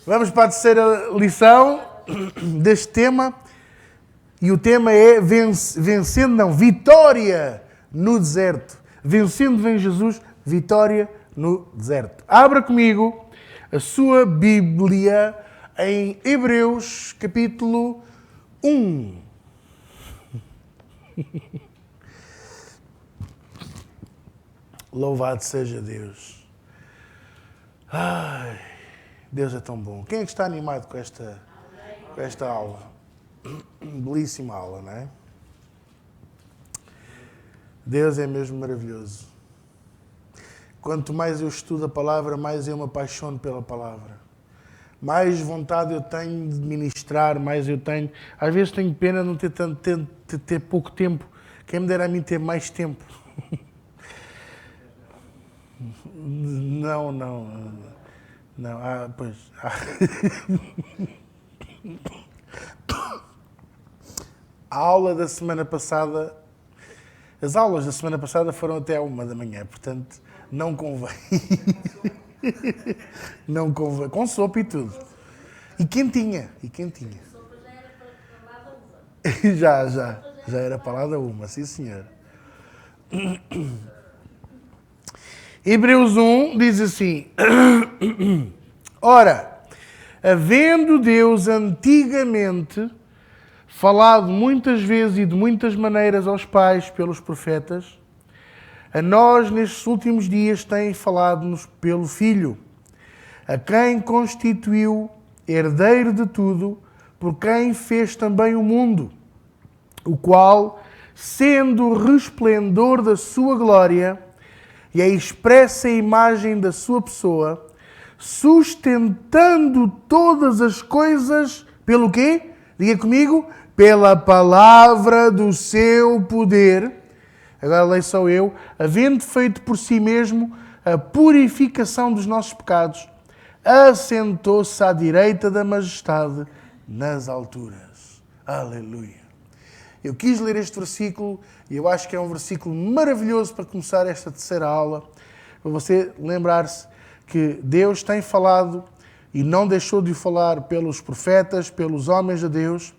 Vamos para a terceira lição deste tema. E o tema é vitória no deserto. Vencendo vem Jesus, vitória no deserto. Abra comigo a sua Bíblia em Hebreus, capítulo 1. Louvado seja Deus. Ai, Deus é tão bom. Quem é que está animado com esta aula? Belíssima aula, não é? Deus é mesmo maravilhoso. Quanto mais eu estudo a palavra, mais eu me apaixono pela palavra. Mais vontade eu tenho de ministrar, mais eu tenho... Às vezes tenho pena de não ter pouco tempo. Quem me dera a mim ter mais tempo. Não. Pois... A aula da semana passada... As aulas da semana passada foram até à 1h, portanto, não convém. Não convém. Com sopa e tudo. E quentinha. Sopa já era para lá da uva. Já era para lá da 1, sim senhor. Hebreus 1 diz assim: Ora, havendo Deus antigamente falado muitas vezes e de muitas maneiras aos pais pelos profetas, a nós nestes últimos dias tem falado-nos pelo Filho, a quem constituiu herdeiro de tudo, por quem fez também o mundo, o qual, sendo o resplendor da sua glória e a expressa imagem da sua pessoa, sustentando todas as coisas, pelo quê? Diga comigo, pela palavra do seu poder. Agora leio só eu. Havendo feito por si mesmo a purificação dos nossos pecados, assentou-se à direita da majestade nas alturas. Aleluia. Eu quis ler este versículo e eu acho que é um versículo maravilhoso para começar esta terceira aula, para você lembrar-se que Deus tem falado e não deixou de o falar pelos profetas, pelos homens de Deus.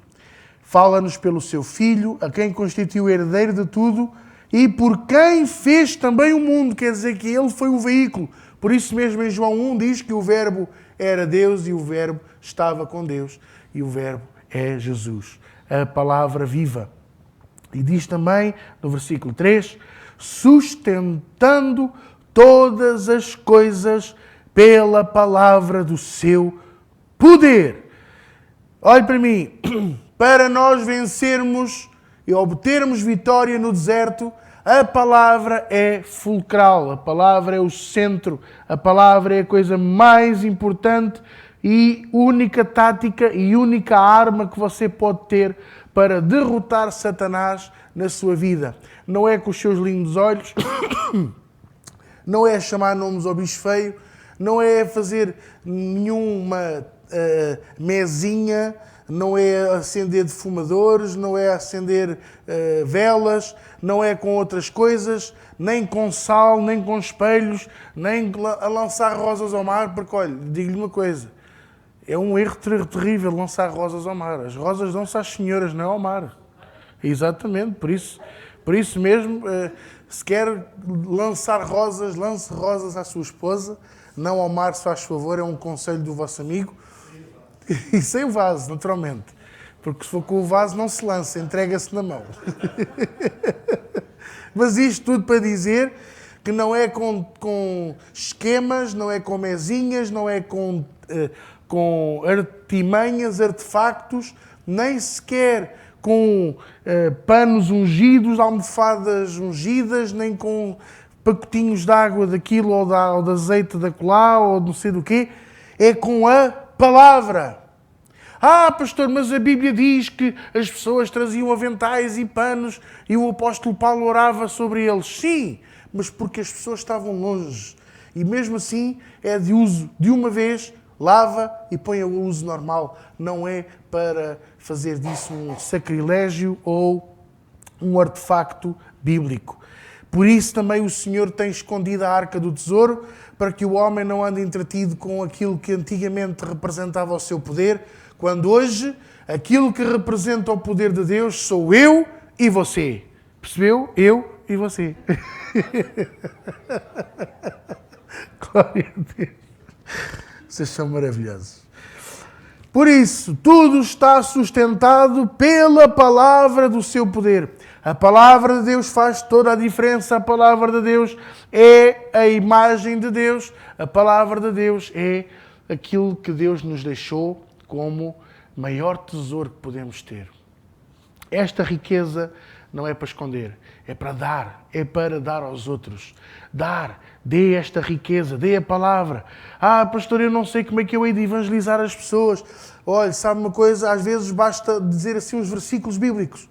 Fala-nos pelo seu Filho, a quem constituiu herdeiro de tudo e por quem fez também o mundo. Quer dizer que ele foi o veículo. Por isso mesmo em João 1 diz que o Verbo era Deus e o Verbo estava com Deus. E o Verbo é Jesus, a palavra viva. E diz também no versículo 3, sustentando todas as coisas pela palavra do seu poder. Olhe para mim. Para nós vencermos e obtermos vitória no deserto, a palavra é fulcral, a palavra é o centro, a palavra é a coisa mais importante e única tática e única arma que você pode ter para derrotar Satanás na sua vida. Não é com os seus lindos olhos, não é chamar nomes ao bicho feio, não é fazer nenhuma mesinha, não é acender defumadores, não é acender velas, não é com outras coisas, nem com sal, nem com espelhos, nem a lançar rosas ao mar, porque, olha, digo-lhe uma coisa, é um erro terrível lançar rosas ao mar. As rosas dão-se às senhoras, não ao mar. Exatamente, por isso mesmo, se quer lançar rosas, lance rosas à sua esposa, não ao mar, se faz favor, é um conselho do vosso amigo. E sem o vaso, naturalmente. Porque se for com o vaso não se lança, entrega-se na mão. Mas isto tudo para dizer que não é com esquemas, não é com mesinhas, não é com artimanhas, artefactos, nem sequer com panos ungidos, almofadas ungidas, nem com pacotinhos de água daquilo ou de azeite da colá ou não sei do quê. É com a palavra. Ah, pastor, mas a Bíblia diz que as pessoas traziam aventais e panos e o apóstolo Paulo orava sobre eles. Sim, mas porque as pessoas estavam longe. E mesmo assim é de uso de uma vez, lava e põe ao uso normal. Não é para fazer disso um sacrilégio ou um artefacto bíblico. Por isso também o Senhor tem escondido a arca do tesouro, para que o homem não ande entretido com aquilo que antigamente representava o seu poder, quando hoje aquilo que representa o poder de Deus sou eu e você. Percebeu? Eu e você. Glória a Deus. Vocês são maravilhosos. Por isso, tudo está sustentado pela palavra do seu poder. A palavra de Deus faz toda a diferença. A palavra de Deus é a imagem de Deus. A palavra de Deus é aquilo que Deus nos deixou como maior tesouro que podemos ter. Esta riqueza não é para esconder, é para dar aos outros. Dê esta riqueza, dê a palavra. Pastor, eu não sei como é que eu hei de evangelizar as pessoas. Olha, sabe uma coisa? Às vezes basta dizer assim uns versículos bíblicos.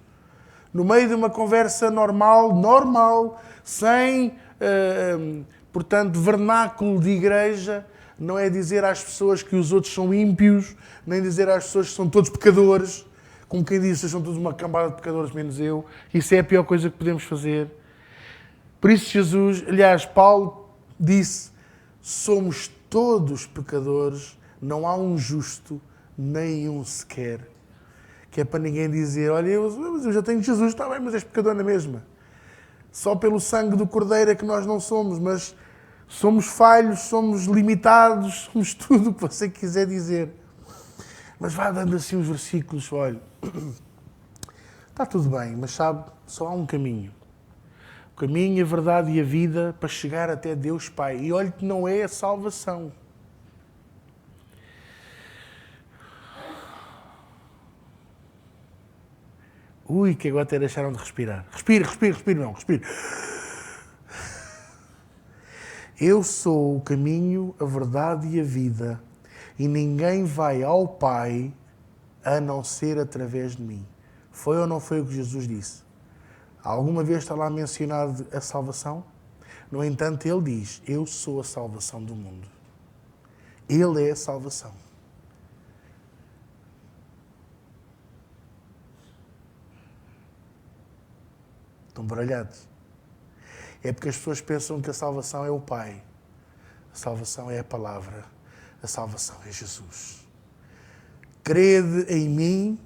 No meio de uma conversa normal, sem, portanto, vernáculo de igreja, não é dizer às pessoas que os outros são ímpios, nem dizer às pessoas que são todos pecadores, como quem diz, vocês são todos uma cambada de pecadores, menos eu. Isso é a pior coisa que podemos fazer. Por isso Jesus, aliás, Paulo disse, somos todos pecadores, não há um justo, nem um sequer. Que é para ninguém dizer, olha, eu já tenho Jesus, está bem, mas és pecador na mesma. Só pelo sangue do Cordeiro é que nós não somos, mas somos falhos, somos limitados, somos tudo o que você quiser dizer. Mas vá dando assim os versículos, olha, está tudo bem, mas sabe, só há um caminho. O caminho, a verdade e a vida para chegar até Deus Pai. E olhe que não é a salvação. Ui, que agora até deixaram de respirar. Respire, não, respire. Eu sou o caminho, a verdade e a vida, e ninguém vai ao Pai a não ser através de mim. Foi ou não foi o que Jesus disse? Alguma vez está lá mencionado a salvação? No entanto, ele diz, eu sou a salvação do mundo. Ele é a salvação. Estão baralhados. É porque as pessoas pensam que a salvação é o Pai. A salvação é a palavra. A salvação é Jesus. Crede em mim.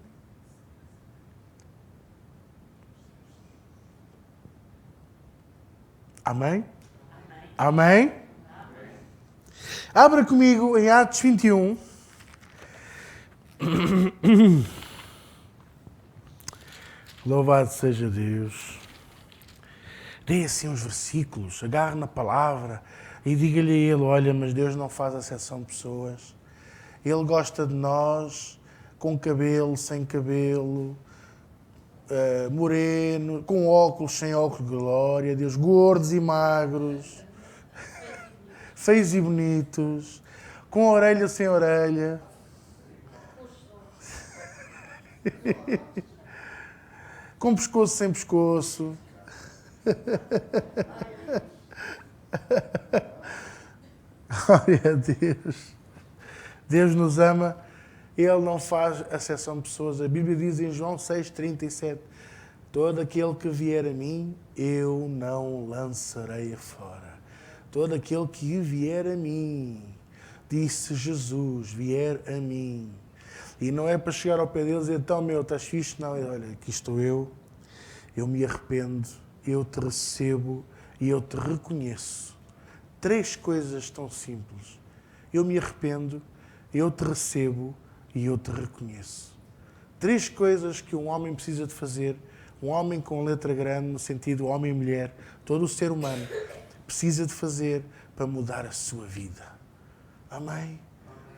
Amém? Amém? Abra comigo em Atos 21. Louvado seja Deus. Dê assim uns versículos, agarre na palavra e diga-lhe a ele, olha, mas Deus não faz acepção de pessoas. Ele gosta de nós, com cabelo, sem cabelo, moreno, com óculos, sem óculos, glória a Deus, gordos e magros, feios e bonitos, com orelha, sem orelha. Com pescoço, sem pescoço. Glória a Deus. Deus nos ama. Ele não faz acepção de pessoas. A Bíblia diz em João 6,37: todo aquele que vier a mim, eu não lançarei afora. Todo aquele que vier a mim, disse Jesus, vier a mim. E não é para chegar ao pé deles e dizer, então, meu, estás fixe? Não, olha, aqui estou eu me arrependo, eu te recebo e eu te reconheço. 3 coisas tão simples. Eu me arrependo, eu te recebo e eu te reconheço. 3 coisas que um homem precisa de fazer, um homem com letra grande, no sentido homem e mulher, todo o ser humano, precisa de fazer para mudar a sua vida. Amém?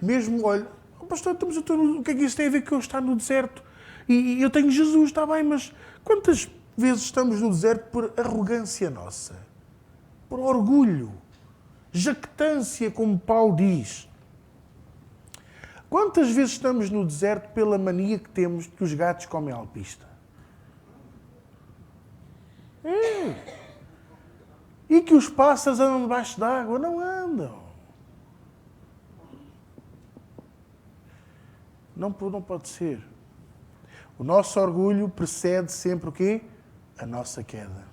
Mesmo, olha, pastor, o que é que isso tem a ver com eu estar no deserto? E eu tenho Jesus, está bem, mas quantas vezes estamos no deserto por arrogância nossa? Por orgulho, jactância, como Paulo diz. Quantas vezes estamos no deserto pela mania que temos de que os gatos comem alpista? E que os pássaros andam debaixo d'água? Não andam. Não pode ser. O nosso orgulho precede sempre o quê? A nossa queda.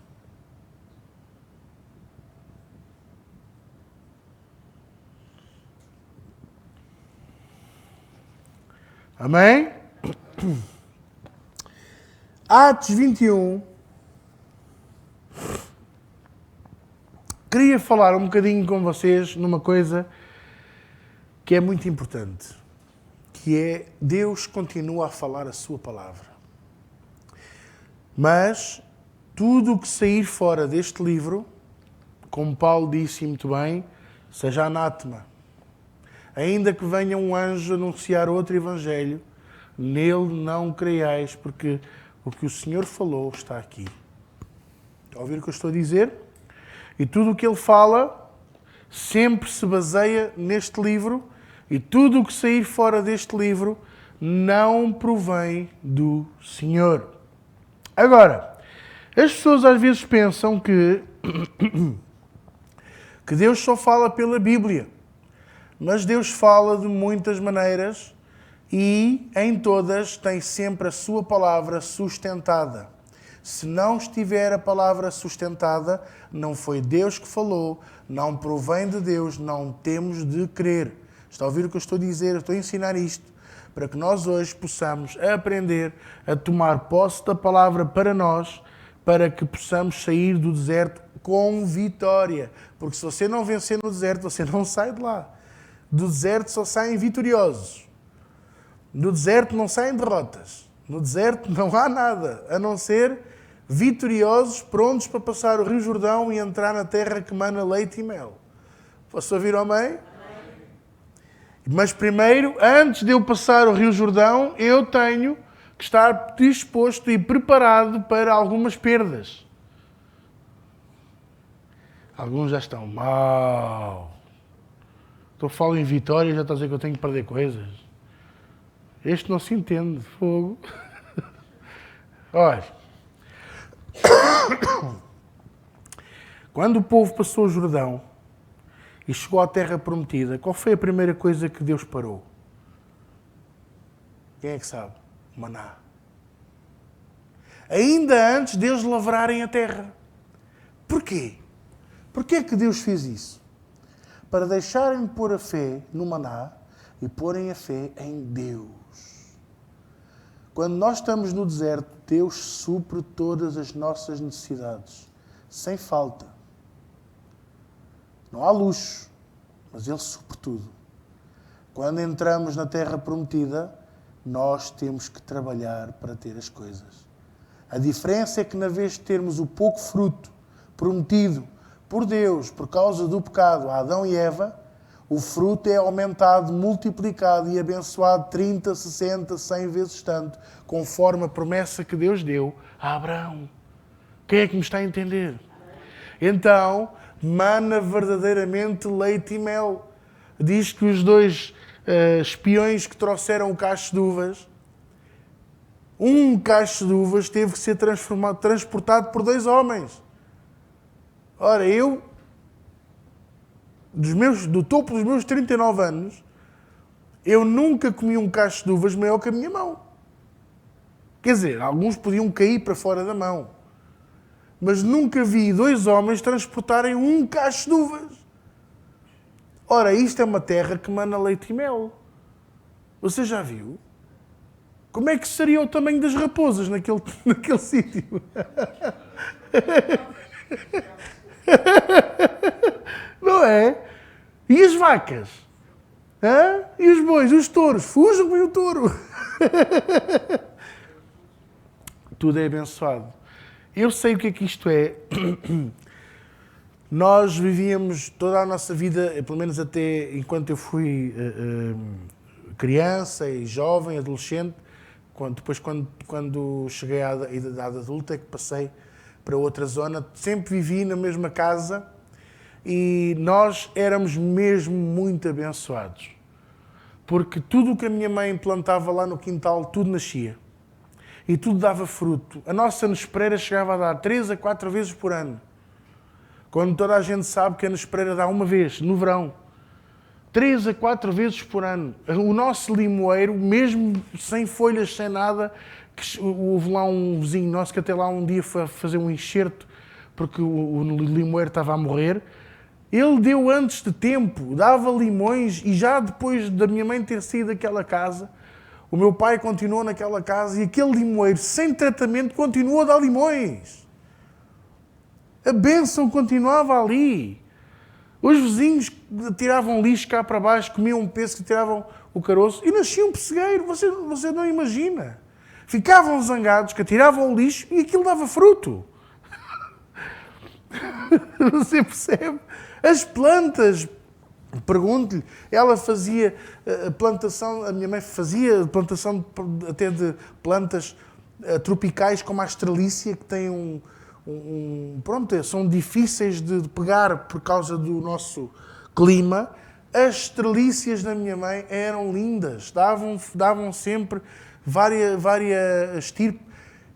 Amém? Atos 21. Queria falar um bocadinho com vocês numa coisa que é muito importante, que é Deus continua a falar a sua palavra. Mas tudo o que sair fora deste livro, como Paulo disse muito bem, seja anátema. Ainda que venha um anjo anunciar outro evangelho, nele não creiais, porque o que o Senhor falou está aqui. Está a ouvir o que eu estou a dizer? E tudo o que ele fala sempre se baseia neste livro, e tudo o que sair fora deste livro não provém do Senhor. Agora, as pessoas às vezes pensam que Deus só fala pela Bíblia. Mas Deus fala de muitas maneiras e em todas tem sempre a sua palavra sustentada. Se não estiver a palavra sustentada, não foi Deus que falou, não provém de Deus, não temos de crer. Está a ouvir o que eu estou a dizer? Eu estou a ensinar isto para que nós hoje possamos aprender a tomar posse da palavra para nós, para que possamos sair do deserto com vitória. Porque se você não vencer no deserto, você não sai de lá. Do deserto só saem vitoriosos. No deserto não saem derrotas. No deserto não há nada, a não ser vitoriosos, prontos para passar o Rio Jordão e entrar na terra que mana leite e mel. Posso ouvir amém? Mas primeiro, antes de eu passar o Rio Jordão, eu tenho que estar disposto e preparado para algumas perdas. Alguns já estão mal. Eu falo em vitória e já está a dizer que eu tenho que perder coisas. Este não se entende, fogo. Olha, quando o povo passou o Jordão e chegou à terra prometida, qual foi a primeira coisa que Deus parou? Quem é que sabe? Maná. Ainda antes deles lavrarem a terra. Porquê? Porquê é que Deus fez isso? Para deixarem de pôr a fé no maná e porem a fé em Deus. Quando nós estamos no deserto, Deus supre todas as nossas necessidades, sem falta. Não há luxo, mas Ele supre tudo. Quando entramos na terra prometida, nós temos que trabalhar para ter as coisas. A diferença é que, na vez de termos o pouco fruto prometido por Deus, por causa do pecado a Adão e Eva, o fruto é aumentado, multiplicado e abençoado 30, 60, 100 vezes tanto, conforme a promessa que Deus deu a Abraão. Quem é que me está a entender? Então, mana verdadeiramente leite e mel. Diz que os dois espiões que trouxeram o cacho de uvas, um cacho de uvas teve que ser transportado por 2 homens. Ora, eu, do topo dos meus 39 anos, eu nunca comi um cacho de uvas maior que a minha mão. Quer dizer, alguns podiam cair para fora da mão. Mas nunca vi 2 homens transportarem um cacho de uvas. Ora, isto é uma terra que mana leite e mel. Você já viu? Como é que seria o tamanho das raposas naquele sítio? Não é? E as vacas? Hã? E os bois? Os touros? Fujam com o touro! Tudo é abençoado. Eu sei o que é que isto é. Nós vivíamos toda a nossa vida, pelo menos até enquanto eu fui criança e jovem, adolescente, depois quando cheguei à idade adulta é que passei para outra zona, sempre vivi na mesma casa e nós éramos mesmo muito abençoados. Porque tudo o que a minha mãe plantava lá no quintal, tudo nascia. E tudo dava fruto. A nossa nespereira chegava a dar 3 a 4 vezes por ano. Quando toda a gente sabe que a nespereira dá uma vez, no verão. 3 a 4 vezes por ano. O nosso limoeiro, mesmo sem folhas, sem nada, que houve lá um vizinho nosso que até lá um dia foi fazer um enxerto porque o limoeiro estava a morrer. Ele deu antes de tempo, dava limões, e já depois da minha mãe ter saído daquela casa, o meu pai continuou naquela casa e aquele limoeiro, sem tratamento, continuou a dar limões. A bênção continuava ali. Os vizinhos tiravam lixo cá para baixo, comiam um pêssego, tiravam o caroço e nascia um pessegueiro. Você não imagina. Ficavam zangados, que atiravam o lixo e aquilo dava fruto. Você percebe? As plantas, pergunto-lhe, ela fazia plantação, a minha mãe fazia plantação até de plantas tropicais como a estrelícia, que tem pronto, são difíceis de pegar por causa do nosso clima. As estrelícias da minha mãe eram lindas, davam sempre várias estirpes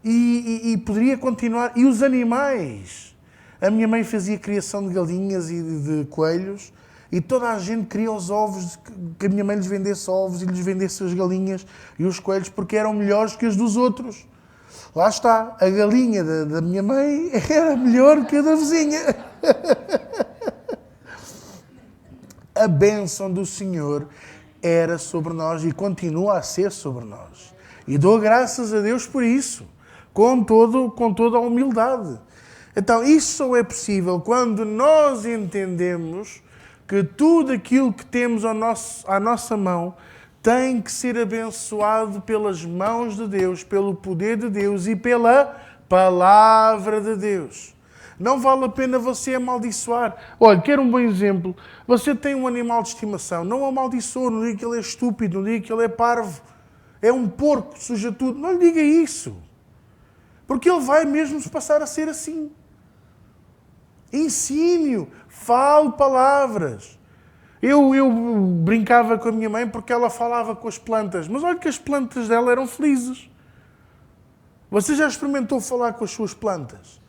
e poderia continuar. E os animais? A minha mãe fazia criação de galinhas e de coelhos e toda a gente queria os ovos, que a minha mãe lhes vendesse ovos e lhes vendesse as galinhas e os coelhos porque eram melhores que os dos outros. Lá está, a galinha da minha mãe era melhor que a da vizinha. A bênção do Senhor era sobre nós e continua a ser sobre nós. E dou graças a Deus por isso, com toda a humildade. Então, isso só é possível quando nós entendemos que tudo aquilo que temos à nossa mão tem que ser abençoado pelas mãos de Deus, pelo poder de Deus e pela palavra de Deus. Não vale a pena você amaldiçoar. Olha, quero um bom exemplo. Você tem um animal de estimação, não amaldiçoa, não diga que ele é estúpido, não diga que ele é parvo, é um porco, suja tudo. Não lhe diga isso. Porque ele vai mesmo passar a ser assim. Ensine-o, fale palavras. Eu brincava com a minha mãe porque ela falava com as plantas, mas olha que as plantas dela eram felizes. Você já experimentou falar com as suas plantas?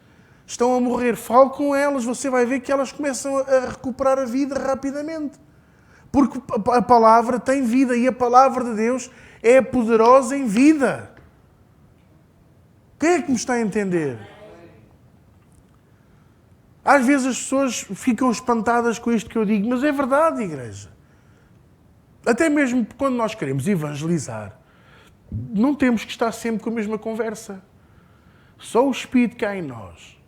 Estão a morrer, fale com elas, você vai ver que elas começam a recuperar a vida rapidamente. Porque a palavra tem vida e a palavra de Deus é poderosa em vida. Quem é que me está a entender? Às vezes as pessoas ficam espantadas com isto que eu digo, mas é verdade, igreja. Até mesmo quando nós queremos evangelizar, não temos que estar sempre com a mesma conversa. Só o Espírito cá em nós.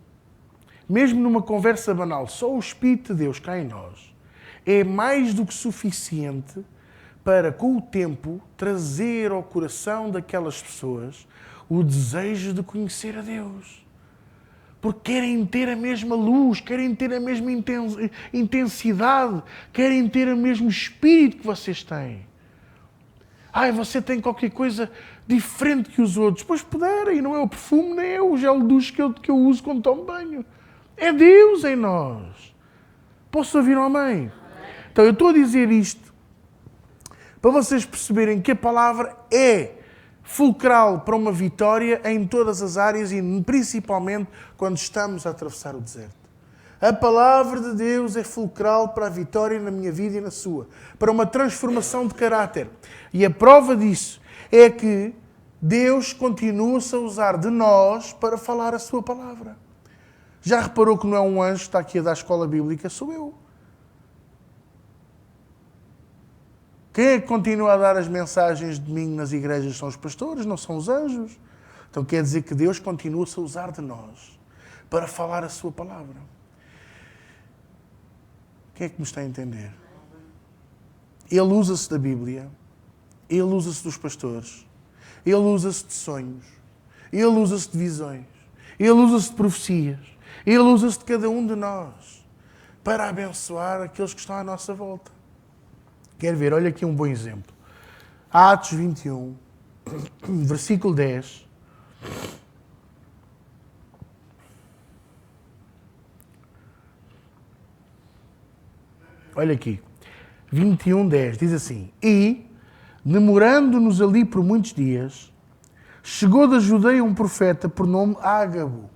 Mesmo numa conversa banal, só o Espírito de Deus cá em nós é mais do que suficiente para, com o tempo, trazer ao coração daquelas pessoas o desejo de conhecer a Deus. Porque querem ter a mesma luz, querem ter a mesma intensidade, querem ter o mesmo espírito que vocês têm. Ai, você tem qualquer coisa diferente que os outros. Pois puderem, não é o perfume, nem é o gel de duche que eu uso quando tomo banho. É Deus em nós. Posso ouvir um amém? Então eu estou a dizer isto para vocês perceberem que a palavra é fulcral para uma vitória em todas as áreas e principalmente quando estamos a atravessar o deserto. A palavra de Deus é fulcral para a vitória na minha vida e na sua, para uma transformação de caráter. E a prova disso é que Deus continua-se a usar de nós para falar a sua palavra. Já reparou que não é um anjo que está aqui a dar escola bíblica? Sou eu. Quem é que continua a dar as mensagens de domingo nas igrejas são os pastores, não são os anjos. Então quer dizer que Deus continua-se a usar de nós para falar a sua palavra. Quem é que me está a entender? Ele usa-se da Bíblia, ele usa-se dos pastores, ele usa-se de sonhos, ele usa-se de visões, ele usa-se de profecias, ele usa-se de cada um de nós para abençoar aqueles que estão à nossa volta. Quer ver? Olha aqui um bom exemplo. Atos 21, versículo 10. Olha aqui. 21, 10. Diz assim: E, demorando-nos ali por muitos dias, chegou da Judeia um profeta por nome Ágabo.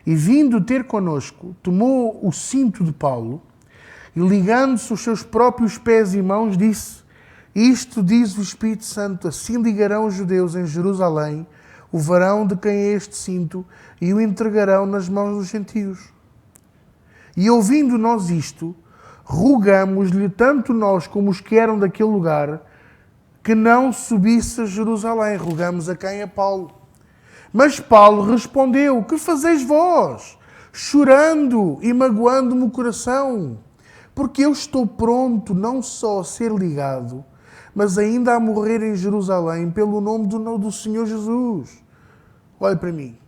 E vindo ter connosco, tomou o cinto de Paulo, e ligando-se os seus próprios pés e mãos, disse: Isto diz o Espírito Santo, assim ligarão os judeus em Jerusalém o varão de quem é este cinto e o entregarão nas mãos dos gentios. E ouvindo nós isto, rogamos-lhe, tanto nós como os que eram daquele lugar, que não subisse a Jerusalém. Rogamos a quem? A Paulo. Mas Paulo respondeu: que fazeis vós, chorando e magoando-me o coração? Porque eu estou pronto não só a ser ligado, mas ainda a morrer em Jerusalém pelo nome do Senhor Jesus. Olha para mim.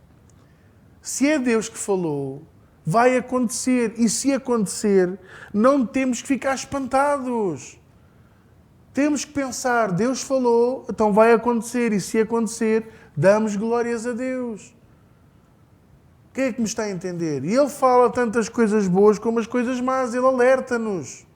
Se é Deus que falou, vai acontecer. E se acontecer, não temos que ficar espantados. Temos que pensar, Deus falou, então vai acontecer. E se acontecer, damos glórias a Deus. Quem é que me está a entender? E Ele fala tantas coisas boas como as coisas más. Ele alerta-nos.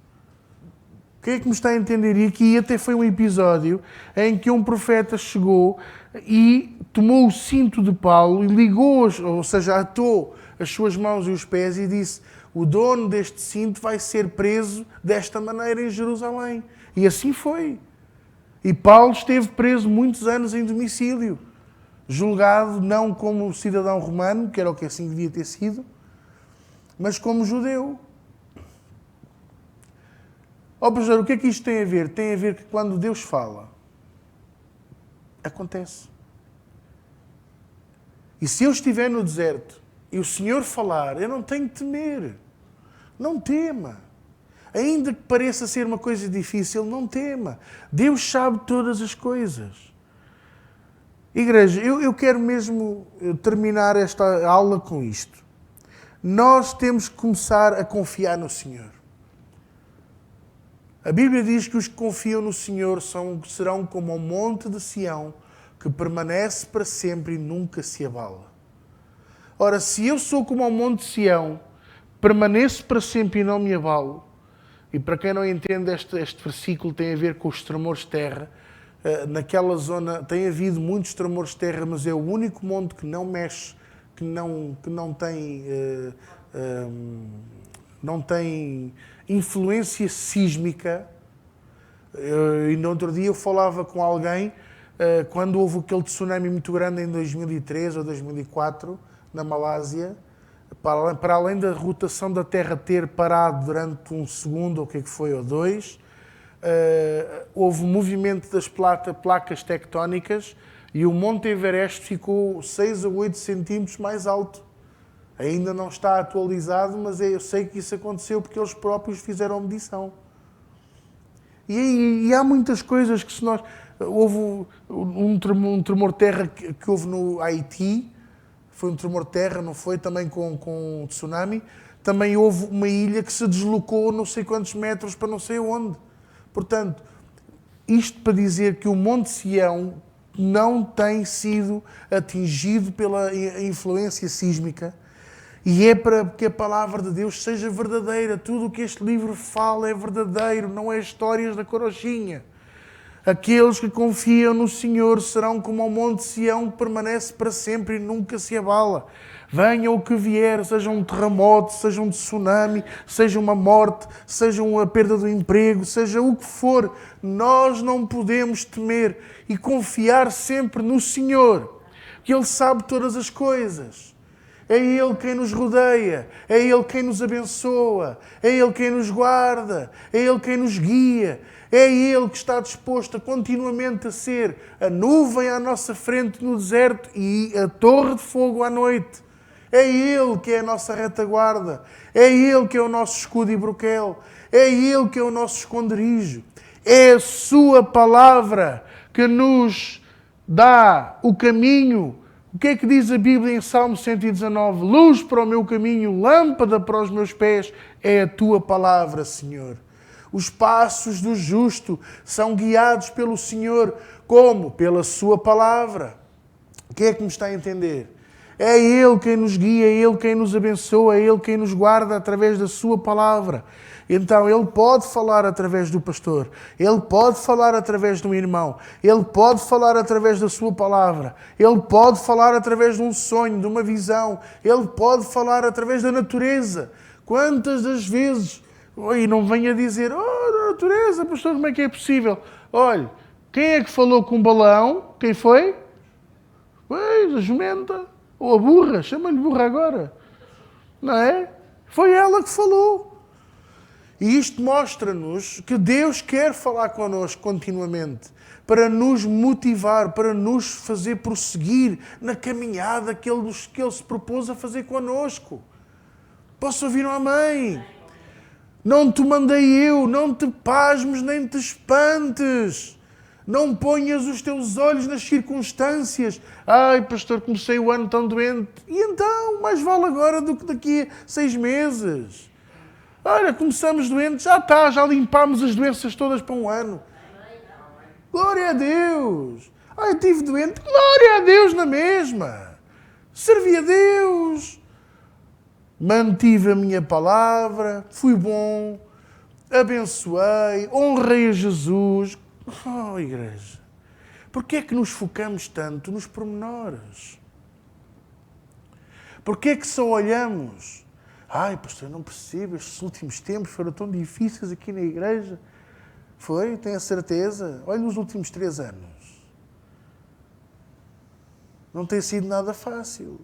Quem é que me está a entender? E aqui até foi um episódio em que um profeta chegou e tomou o cinto de Paulo e ligou, ou seja, atou as suas mãos e os pés e disse: o dono deste cinto vai ser preso desta maneira em Jerusalém. E assim foi. E Paulo esteve preso muitos anos em domicílio, julgado não como cidadão romano, que era o que assim devia ter sido, mas como judeu. Ó, pastor, o que é que isto tem a ver? Tem a ver que quando Deus fala, acontece. E se eu estiver no deserto e o Senhor falar, eu não tenho que temer. Não tema. Ainda que pareça ser uma coisa difícil, não tema. Deus sabe todas as coisas. Igreja, eu quero mesmo terminar esta aula com isto. Nós temos que começar a confiar no Senhor. A Bíblia diz que os que confiam no Senhor serão como o monte de Sião, que permanece para sempre e nunca se abala. Ora, se eu sou como o monte de Sião, permaneço para sempre e não me abalo, e para quem não entende, este versículo tem a ver com os tremores de terra. Naquela zona tem havido muitos tremores de terra, mas é o único monte que não mexe, que não tem influência sísmica. E no outro dia eu falava com alguém, quando houve aquele tsunami muito grande em 2003 ou 2004, na Malásia, para além da rotação da Terra ter parado durante um segundo, ou o que é que foi, ou dois, houve movimento das placas tectónicas e o Monte Everest ficou 6 a 8 centímetros mais alto. Ainda não está atualizado, mas eu sei que isso aconteceu porque eles próprios fizeram medição. E há muitas coisas que se nós... Houve um tremor de terra que houve no Haiti, foi um tremor de terra, não foi? Também com tsunami. Também houve uma ilha que se deslocou não sei quantos metros para não sei onde. Portanto, isto para dizer que o Monte Sião não tem sido atingido pela influência sísmica, e é para que a palavra de Deus seja verdadeira. Tudo o que este livro fala é verdadeiro, não é histórias da carochinha. Aqueles que confiam no Senhor serão como o Monte Sião, que permanece para sempre e nunca se abala. Venha o que vier, seja um terremoto, seja um tsunami, seja uma morte, seja uma perda do emprego, seja o que for, nós não podemos temer e confiar sempre no Senhor, que Ele sabe todas as coisas. É Ele quem nos rodeia, é Ele quem nos abençoa, é Ele quem nos guarda, é Ele quem nos guia, é Ele que está disposto a continuamente a ser a nuvem à nossa frente no deserto e a torre de fogo à noite. É Ele que é a nossa retaguarda, é Ele que é o nosso escudo e broquel, é Ele que é o nosso esconderijo. É a Sua palavra que nos dá o caminho. O que é que diz a Bíblia em Salmo 119? Luz para o meu caminho, lâmpada para os meus pés, é a Tua palavra, Senhor. Os passos do justo são guiados pelo Senhor. Como? Pela Sua palavra. Quem é que me está a entender? É Ele quem nos guia, é Ele quem nos abençoa, é Ele quem nos guarda através da Sua palavra. Então Ele pode falar através do pastor, Ele pode falar através de um irmão, Ele pode falar através da Sua palavra, Ele pode falar através de um sonho, de uma visão, Ele pode falar através da natureza. Quantas das vezes... E não venha dizer, natureza, pastor, como é que é possível? Olha, quem é que falou com Balaão? Quem foi? Pois, a jumenta, ou a burra, chama-lhe burra agora. Não é? Foi ela que falou. E isto mostra-nos que Deus quer falar connosco continuamente, para nos motivar, para nos fazer prosseguir na caminhada que Ele se propôs a fazer connosco. Posso ouvir um amém? Não te mandei eu, não te pasmes nem te espantes. Não ponhas os teus olhos nas circunstâncias. Ai, pastor, comecei o ano tão doente. E então, mais vale agora do que daqui a 6 meses. Olha, começamos doentes, já limpámos as doenças todas para um ano. Glória a Deus. Ai, eu estive doente, glória a Deus na mesma. Servi a Deus. Mantive a minha palavra, fui bom, abençoei, honrei a Jesus. Oh, igreja, porquê é que nos focamos tanto nos pormenores? Porquê é que só olhamos? Ai, pastor, eu não percebo, estes últimos tempos foram tão difíceis aqui na igreja. Foi, tenho a certeza. Olha nos últimos 3 anos. Não tem sido nada fácil.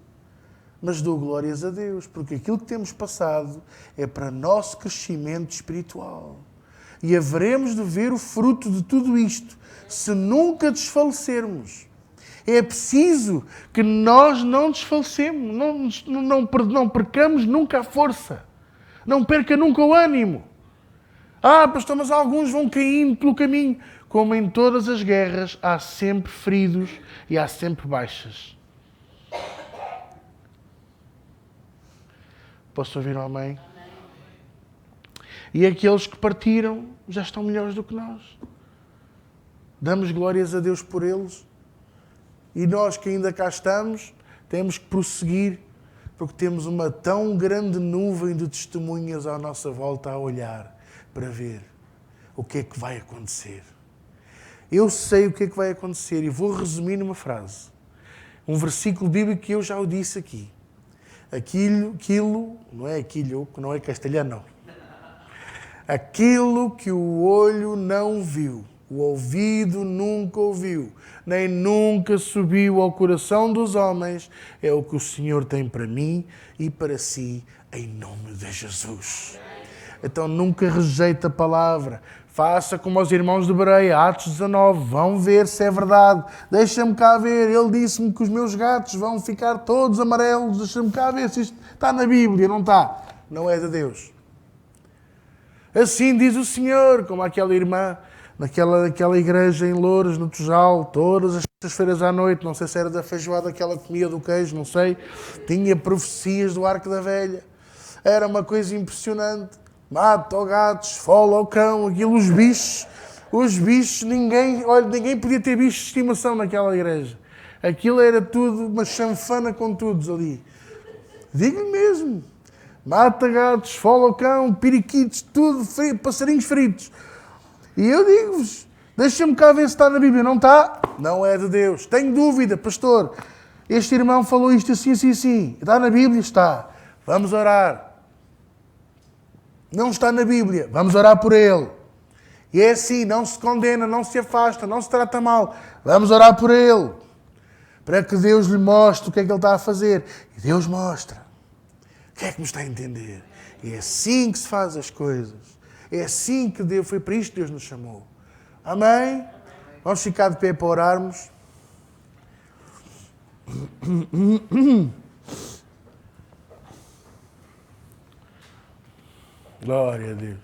Mas dou glórias a Deus, porque aquilo que temos passado é para nosso crescimento espiritual. E haveremos de ver o fruto de tudo isto, se nunca desfalecermos. É preciso que nós não desfalecemos, não percamos nunca a força. Não perca nunca o ânimo. Ah, pastor, mas alguns vão caindo pelo caminho. Como em todas as guerras, há sempre feridos e há sempre baixas. Posso ouvir um amém? E aqueles que partiram já estão melhores do que nós. Damos glórias a Deus por eles. E nós que ainda cá estamos, temos que prosseguir, porque temos uma tão grande nuvem de testemunhas à nossa volta a olhar para ver o que é que vai acontecer. Eu sei o que é que vai acontecer e vou resumir numa frase. Um versículo bíblico que eu já o disse aqui. Aquilo, não é aquilo, que não é castelhano, não. Aquilo que o olho não viu, o ouvido nunca ouviu, nem nunca subiu ao coração dos homens, é o que o Senhor tem para mim e para si, em nome de Jesus. Então nunca rejeite a palavra. Faça como os irmãos de Bereia, Atos 19, vão ver se é verdade. Deixa-me cá ver, ele disse-me que os meus gatos vão ficar todos amarelos, deixa-me cá ver se isto está na Bíblia, não está. Não é de Deus. Assim diz o Senhor, como aquela irmã, naquela igreja em Louros, no Tujal, todas as sextas-feiras à noite, não sei se era da feijoada que ela comia do queijo, não sei, tinha profecias do Arco da Velha. Era uma coisa impressionante. Mata o gato, esfola o cão, aquilo, os bichos, ninguém podia ter bichos de estimação naquela igreja. Aquilo era tudo uma chanfana com todos ali. Digo-lhe mesmo. Mata gatos, esfola o cão, periquitos, tudo, passarinhos fritos. E eu digo-vos, deixa-me cá ver se está na Bíblia. Não está? Não é de Deus. Tenho dúvida, pastor. Este irmão falou isto assim. Está na Bíblia? Está. Vamos orar. Não está na Bíblia. Vamos orar por ele. E é assim, não se condena, não se afasta, não se trata mal. Vamos orar por ele. Para que Deus lhe mostre o que é que ele está a fazer. E Deus mostra. O que é que me está a entender? E é assim que se faz as coisas. É assim que Deus, foi para isto que Deus nos chamou. Amém? Vamos ficar de pé para orarmos. Glória a Deus.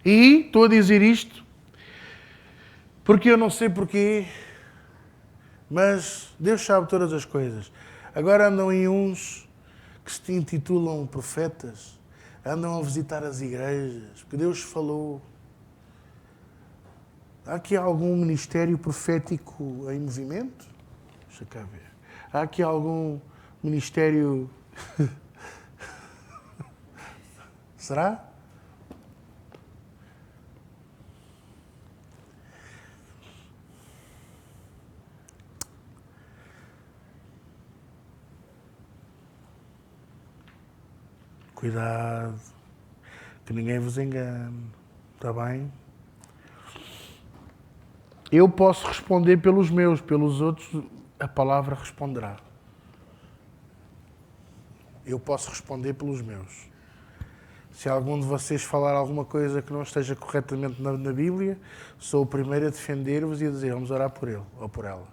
E estou a dizer isto porque eu não sei porquê, mas Deus sabe todas as coisas. Agora andam aí uns que se intitulam profetas, andam a visitar as igrejas, porque Deus falou. Há aqui algum ministério profético em movimento? Deixa cá ver. Há aqui algum ministério... Será? Cuidado, que ninguém vos engane, está bem? Eu posso responder pelos meus, pelos outros, a palavra responderá. Eu posso responder pelos meus. Se algum de vocês falar alguma coisa que não esteja corretamente na Bíblia, sou o primeiro a defender-vos e a dizer, vamos orar por ele ou por ela.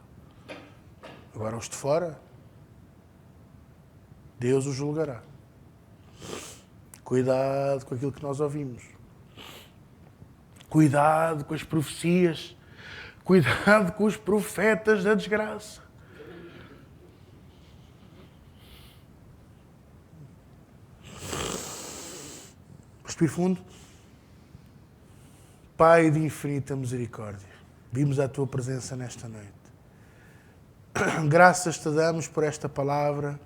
Agora os de fora, Deus os julgará. Cuidado com aquilo que nós ouvimos. Cuidado com as profecias. Cuidado com os profetas da desgraça. Respire fundo. Pai de infinita misericórdia, vimos à tua presença nesta noite. Graças te damos por esta palavra,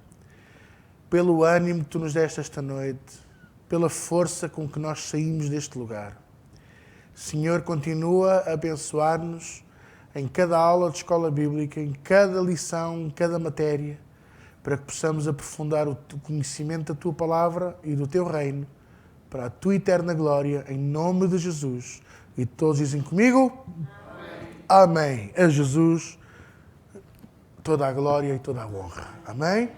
pelo ânimo que tu nos deste esta noite, pela força com que nós saímos deste lugar. Senhor, continua a abençoar-nos em cada aula de escola bíblica, em cada lição, em cada matéria, para que possamos aprofundar o conhecimento da tua palavra e do teu reino, para a tua eterna glória, em nome de Jesus. E todos dizem comigo? Amém. A Jesus toda a glória e toda a honra. Amém?